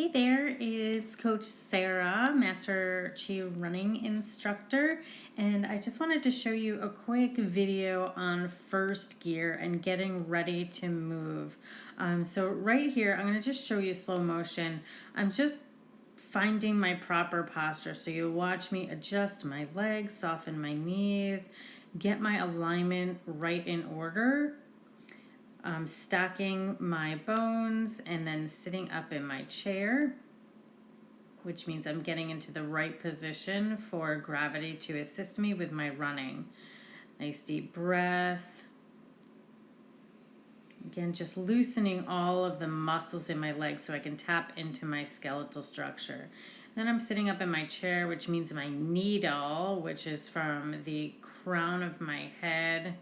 Hey there, it's Coach Sarah, Master ChiRunning Instructor, and I just wanted to show you a quick video on first gear and getting ready to move. So right here, I'm going to just show you slow motion. I'm just finding my proper posture. So you'll watch me adjust my legs, soften my knees, get my alignment right in order. Stacking my bones and then sitting up in my chair, which means I'm getting into the right position for gravity to assist me with my running. Nice deep breath. Again, just loosening all of the muscles in my legs so I can tap into my skeletal structure. Then I'm sitting up in my chair, which means my needle, which is from the crown of my head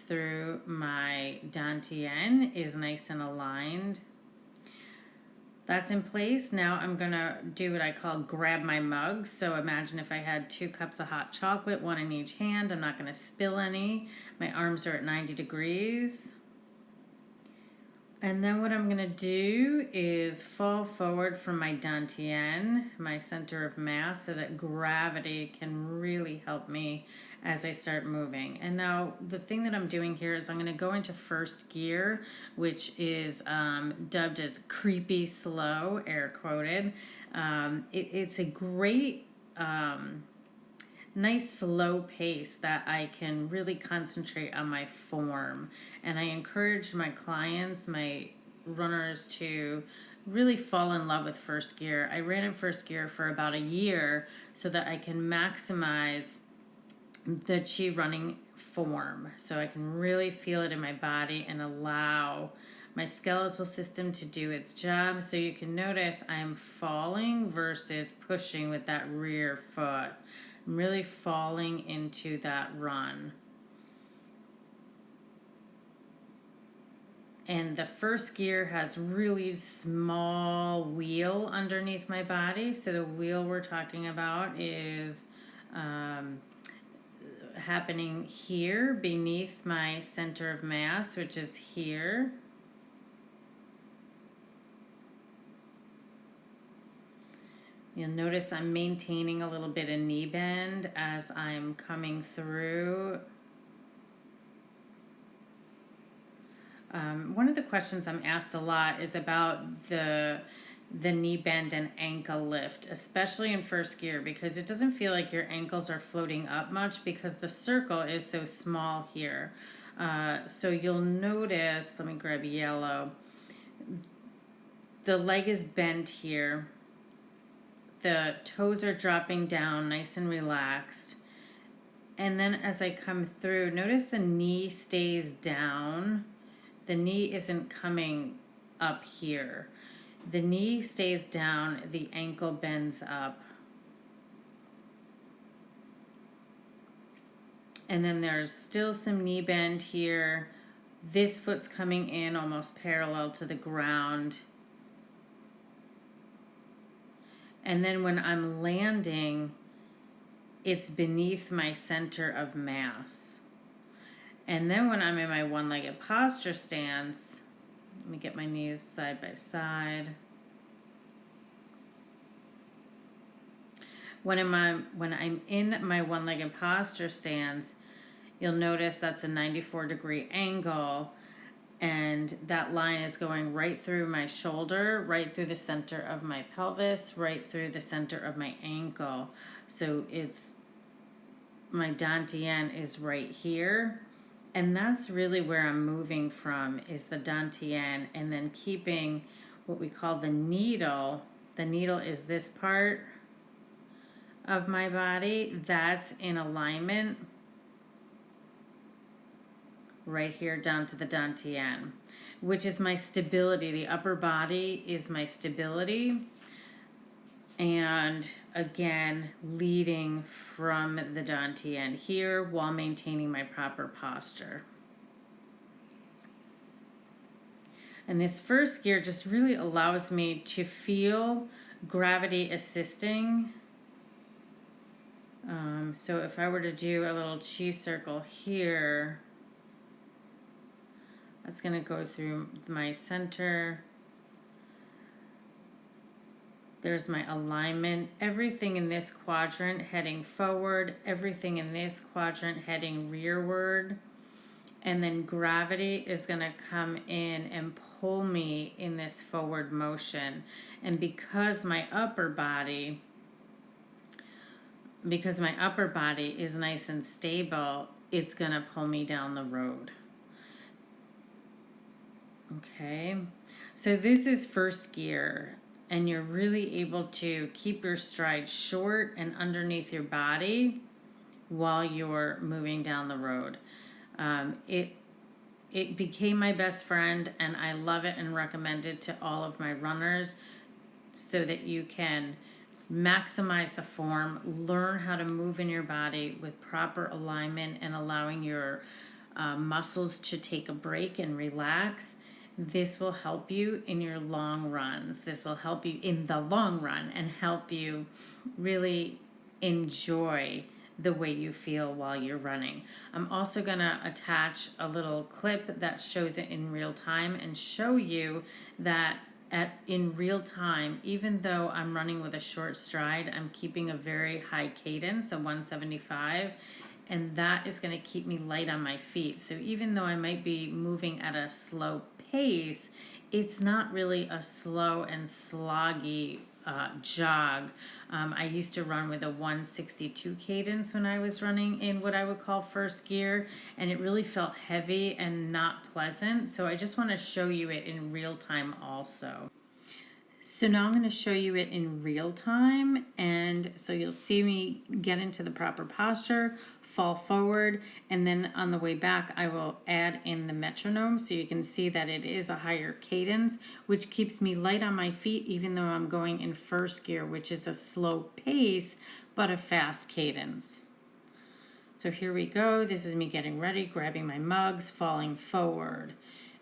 through my dantian, is nice and aligned. That's in place. Now I'm gonna do what I call grab my mug. So imagine if I had 2 cups of hot chocolate, one in each hand. I'm not gonna spill any. My arms are at 90 degrees. And then what I'm gonna do is fall forward from my dantian, my center of mass, so that gravity can really help me as I start moving. And now the thing that I'm doing here is I'm gonna go into first gear, which is dubbed as creepy slow, air quoted. It's a great, nice slow pace that I can really concentrate on my form. And I encourage my clients, my runners, to really fall in love with first gear. I ran in first gear for about a year so that I can maximize the ChiRunning form, so I can really feel it in my body and allow my skeletal system to do its job. So you can notice I'm falling versus pushing with that rear foot. I'm really falling into that run. And the first gear has really small wheel underneath my body. So the wheel we're talking about is happening here beneath my center of mass, which is here. You'll notice I'm maintaining a little bit of knee bend as I'm coming through. One of the questions I'm asked a lot is about the knee bend and ankle lift, especially in first gear, because it doesn't feel like your ankles are floating up much because the circle is so small here. So you'll notice, let me grab yellow, the leg is bent here. The toes are dropping down nice and relaxed. And then as I come through, notice the knee stays down. The knee isn't coming up here. The knee stays down, the ankle bends up. And then there's still some knee bend here. This foot's coming in almost parallel to the ground. And then when I'm landing, it's beneath my center of mass. And then when I'm in my one-legged posture stance, let me get my knees side by side. When I'm in my one-legged posture stance, you'll notice that's a 94-degree angle, and that line is going right through my shoulder, right through the center of my pelvis, right through the center of my ankle. So it's, my dantian is right here. And that's really where I'm moving from, is the dantian, and then keeping what we call the needle. The needle is this part of my body. That's in alignment right here down to the dantian, which is my stability. The upper body is my stability. And again, leading from the dantian here while maintaining my proper posture. And this first gear just really allows me to feel gravity assisting. So if I were to do a little chi circle here, that's going to go through my center, There's my alignment. Everything in this quadrant heading forward, everything in this quadrant heading rearward. And then gravity is going to come in and pull me in this forward motion. And because my upper body is nice and stable, it's going to pull me down the road. Okay, so this is first gear, and you're really able to keep your stride short and underneath your body while you're moving down the road. It became my best friend, and I love it and recommend it to all of my runners so that you can maximize the form, learn how to move in your body with proper alignment and allowing your muscles to take a break and relax. This will help you in your long runs. This will help you in the long run and help you really enjoy the way you feel while you're running. I'm also going to attach a little clip that shows it in real time and show you that in real time, even though I'm running with a short stride, I'm keeping a very high cadence of 175, and that is going to keep me light on my feet. So even though I might be moving at a slow pace, it's not really a slow and sloggy jog. I used to run with a 162 cadence when I was running in what I would call first gear, and it really felt heavy and not pleasant. So I just want to show you it in real time also. So now I'm going to show you it in real time, and so you'll see me get into the proper posture, fall forward, and then on the way back I will add in the metronome so you can see that it is a higher cadence, which keeps me light on my feet even though I'm going in first gear, which is a slow pace but a fast cadence. So here we go. This is me getting ready, grabbing my mugs, falling forward,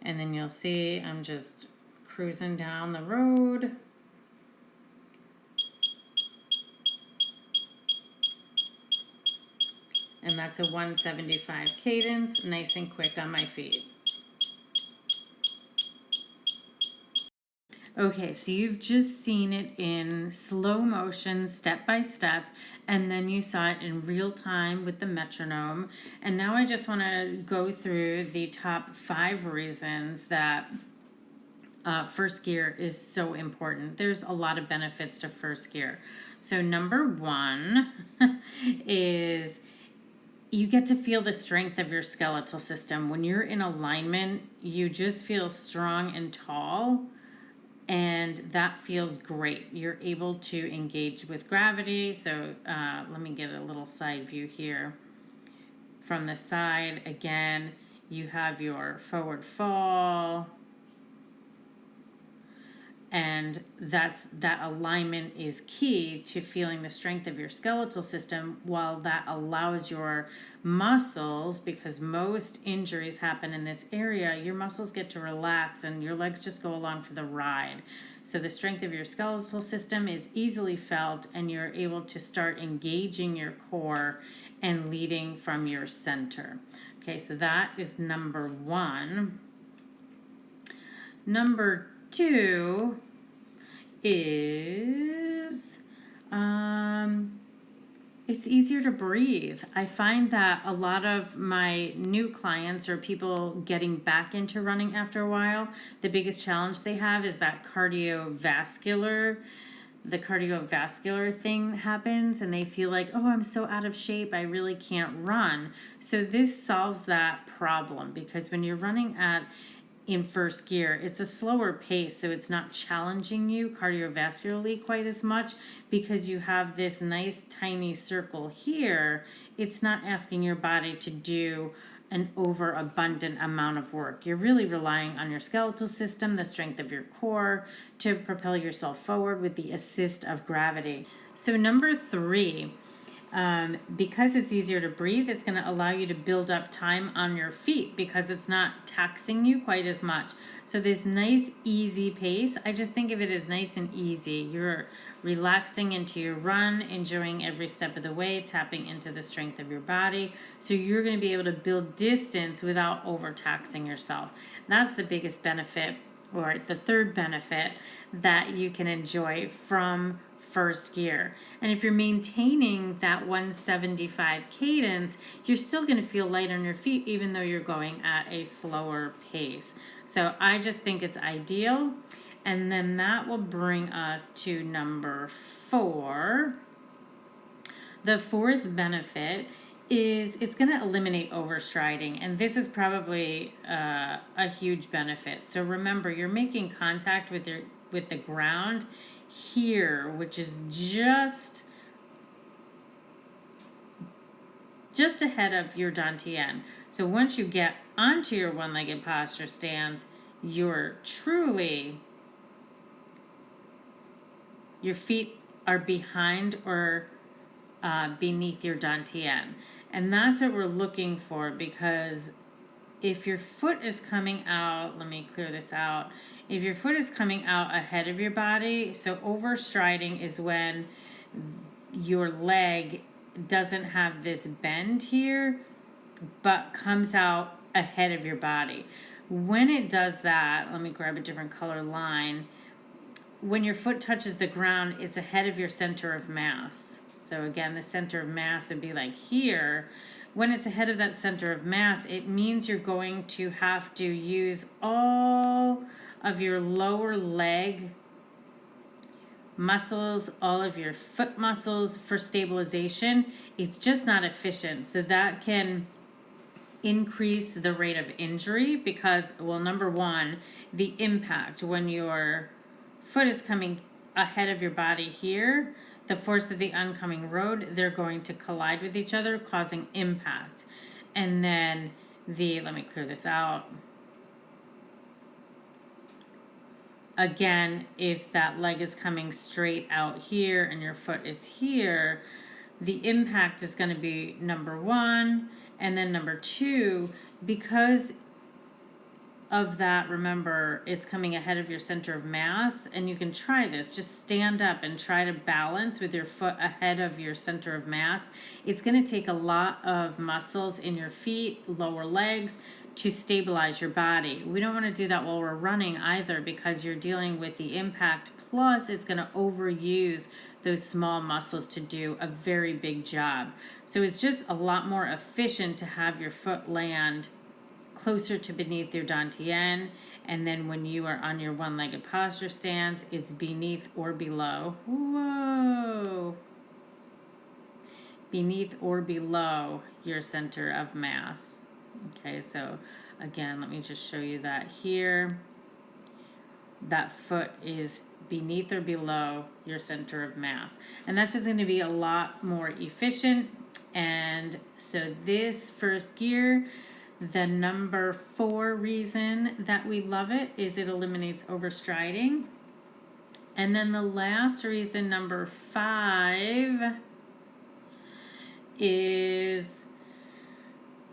and then you'll see I'm just cruising down the road. And that's a 175 cadence, nice and quick on my feet. Okay, so you've just seen it in slow motion, step by step, and then you saw it in real time with the metronome. And now I just want to go through the top 5 reasons that first gear is so important. There's a lot of benefits to first gear. So number 1 is you get to feel the strength of your skeletal system. When you're in alignment, you just feel strong and tall, and that feels great. You're able to engage with gravity. So let me get a little side view here. From the side, again, you have your forward fall, and that alignment is key to feeling the strength of your skeletal system, while that allows your muscles, because most injuries happen in this area, your muscles get to relax and your legs just go along for the ride. So the strength of your skeletal system is easily felt, and you're able to start engaging your core and leading from your center. Okay, so that is number 1. Number 2 is it's easier to breathe. I find that a lot of my new clients or people getting back into running after a while, the biggest challenge they have is that cardiovascular thing happens, and they feel like, oh, I'm so out of shape, I really can't run. So this solves that problem, because when you're running in first gear, it's a slower pace, so it's not challenging you cardiovascularly quite as much, because you have this nice tiny circle here. It's not asking your body to do an overabundant amount of work. You're really relying on your skeletal system, the strength of your core, to propel yourself forward with the assist of gravity. So number 3, because it's easier to breathe, it's going to allow you to build up time on your feet because it's not taxing you quite as much. So this nice easy pace, I just think of it as nice and easy. You're relaxing into your run, enjoying every step of the way, tapping into the strength of your body. So you're going to be able to build distance without overtaxing yourself. That's the biggest benefit or the third benefit that you can enjoy from first gear. And if you're maintaining that 175 cadence, you're still going to feel light on your feet even though you're going at a slower pace. So I just think it's ideal. And then that will bring us to number 4. The fourth benefit is it's going to eliminate overstriding, and this is probably a huge benefit. So remember, you're making contact with the ground here, which is just ahead of your dantian. So once you get onto your one-legged posture stance, your feet are behind or beneath your dantian. And that's what we're looking for, because if your foot is coming out, let me clear this out. If your foot is coming out ahead of your body, so overstriding is when your leg doesn't have this bend here, but comes out ahead of your body. When it does that, let me grab a different color line. When your foot touches the ground, it's ahead of your center of mass. So again, the center of mass would be like here. When it's ahead of that center of mass, it means you're going to have to use all of your lower leg muscles, all of your foot muscles for stabilization. It's just not efficient. So that can increase the rate of injury because, well, number one, the impact when your foot is coming ahead of your body here, the force of the oncoming road, they're going to collide with each other, causing impact. And then let me clear this out. Again, if that leg is coming straight out here and your foot is here, the impact is going to be number one. And then number two, because of that, remember, it's coming ahead of your center of mass, and you can try this. Just stand up and try to balance with your foot ahead of your center of mass. It's going to take a lot of muscles in your feet, lower legs, to stabilize your body. We don't want to do that while we're running either, because you're dealing with the impact, plus it's going to overuse those small muscles to do a very big job. So it's just a lot more efficient to have your foot land closer to beneath your dantian, and then when you are on your one-legged posture stance, it's beneath or below. Whoa! Beneath or below your center of mass. Okay, so again, let me just show you that here. That foot is beneath or below your center of mass. And that's just going to be a lot more efficient. And so this first gear, the number 4 reason that we love it is it eliminates overstriding. And then the last reason, number 5, is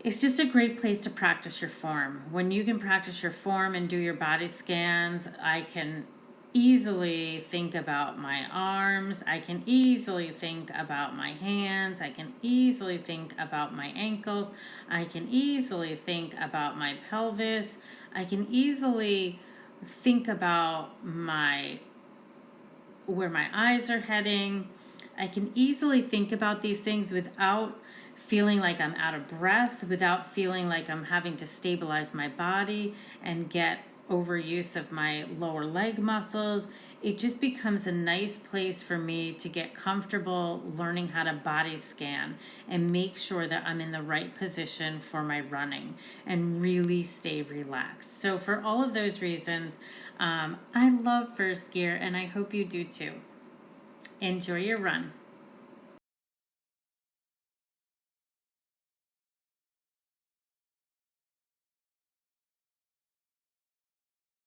it's just a great place to practice your form. When you can practice your form and do your body scans, I can easily think about my arms, I can easily think about my hands, I can easily think about my ankles, I can easily think about my pelvis, I can easily think about where my eyes are heading. I can easily think about these things without feeling like I'm out of breath, without feeling like I'm having to stabilize my body and get overuse of my lower leg muscles. It just becomes a nice place for me to get comfortable learning how to body scan and make sure that I'm in the right position for my running and really stay relaxed. So for all of those reasons, I love first gear, and I hope you do too. Enjoy your run.